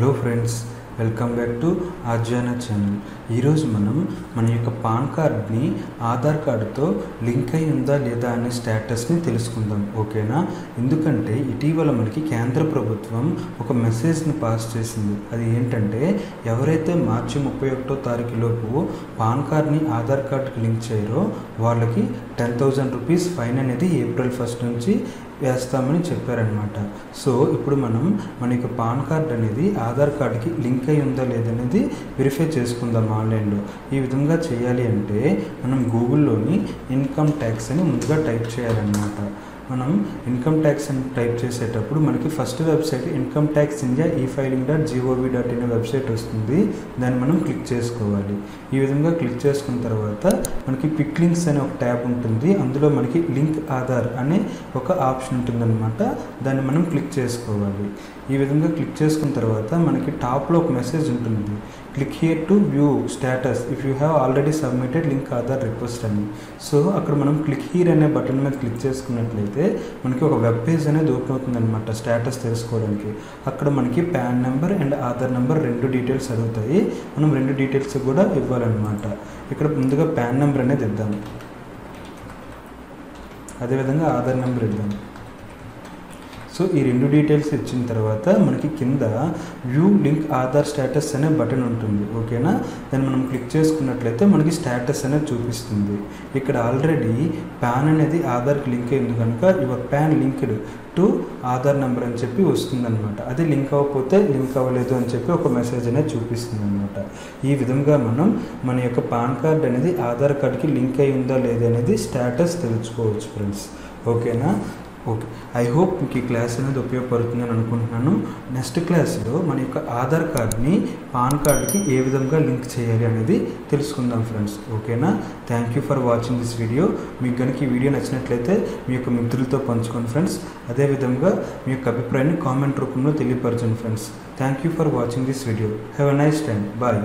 Hello friends, welcome back to Arjana channel. ఈరోజు మనం మన యొక్క పాన్ కార్డ్ని ఆధార్ కార్డుతో లింక్ అయి ఉందా లేదా అనే స్టేటస్ని తెలుసుకుందాం, ఓకేనా? ఎందుకంటే ఇటీవల మనకి కేంద్ర ప్రభుత్వం ఒక మెసేజ్ని పాస్ చేసింది. అది ఏంటంటే, ఎవరైతే మార్చి 31వ తారీఖులోపు పాన్ కార్డ్ని ఆధార్ కార్డుకి లింక్ చేయరో వాళ్ళకి 10,000 రూపీస్ ఫైన్ అనేది ఏప్రిల్ 1 నుంచి వేస్తామని చెప్పారనమాట. సో ఇప్పుడు మనం మన యొక్క పాన్ కార్డ్ అనేది ఆధార్ కార్డుకి లింక్ అయి ఉందా లేదనేది వెరిఫై చేసుకుందాం ఆన్లైన్లో. ఈ విధంగా చేయాలి అంటే మనం గూగుల్లోని ఇన్కమ్ ట్యాక్స్ అని ముందుగా టైప్ చేయాలన్నమాట. మనం ఇన్కమ్ ట్యాక్స్ అని టైప్ చేసేటప్పుడు మనకి first website income tax India efiling.gov.in అనే వెబ్సైట్ వస్తుంది. దాన్ని మనం క్లిక్ చేసుకోవాలి. ఈ విధంగా క్లిక్ చేసుకున్న తర్వాత మనకి క్విక్ లింక్స్ అనే ఒక ట్యాబ్ ఉంటుంది. అందులో మనకి లింక్ ఆధార్ అనే ఒక ఆప్షన్ ఉంటుందన్నమాట. దాన్ని మనం క్లిక్ చేసుకోవాలి. ఈ విధంగా క్లిక్ చేసుకున్న తర్వాత మనకి టాప్లో ఒక మెసేజ్ ఉంటుంది, click here to view status if you have already submitted link Aadhaar request అని. సో అక్కడ మనం క్లిక్ హియర్ అనే బటన్ మీద క్లిక్ చేసుకున్నట్లయితే మనకి ఒక వెబ్ పేజ్ అనేది ఓపెన్ అవుతుంది అనమాట స్టేటస్ తెలుసుకోవడానికి. అక్కడ మనకి pan number and Aadhaar number రెండు డీటెయిల్స్ అడుగుతాయి. మనం రెండు డీటెయిల్స్ కూడా ఇవ్వాలన్నమాట. ఇక్కడ ముందుగా పాన్ నెంబర్ అనేది ఇద్దాం, అదేవిధంగా ఆధార్ నెంబర్ ఇద్దాం. సో ఈ రెండు డీటెయిల్స్ ఇచ్చిన తర్వాత మనకి కింద వ్యూ లింక్ ఆధార్ స్టేటస్ అనే బటన్ ఉంటుంది, ఓకేనా? దాన్ని మనం క్లిక్ చేసుకున్నట్లయితే మనకి స్టేటస్ అనేది చూపిస్తుంది. ఇక్కడ ఆల్రెడీ పాన్ అనేది ఆధార్కి లింక్ అయింది కనుక your pan linked to Aadhaar number అని చెప్పి వస్తుందన్నమాట. అది లింక్ అవ్వకపోతే లింక్ అవ్వలేదు అని చెప్పి ఒక మెసేజ్ అనేది చూపిస్తుంది అనమాట. ఈ విధంగా మనం మన యొక్క పాన్ కార్డ్ అనేది ఆధార్ కార్డ్కి లింక్ అయి ఉందా లేదా అనేది స్టేటస్ తెలుసుకోవచ్చు ఫ్రెండ్స్, ఓకేనా? ఓకే, ఐ హోప్ మీకు ఈ క్లాస్ అనేది ఉపయోగపడుతుందని అనుకుంటున్నాను. నెక్స్ట్ క్లాస్లో మన యొక్క ఆధార్ కార్డ్ని పాన్ కార్డ్కి ఏ విధంగా లింక్ చేయాలి అనేది తెలుసుకుందాం ఫ్రెండ్స్, ఓకేనా? Thank you for watching this video. మీకు కనుక ఈ వీడియో నచ్చినట్లయితే మీ యొక్క మిత్రులతో పంచుకోండి ఫ్రెండ్స్. అదేవిధంగా మీ యొక్క అభిప్రాయాన్ని కామెంట్ రూపంలో తెలియపరచండి friends. Thank you for watching this video. Have a nice time. Bye.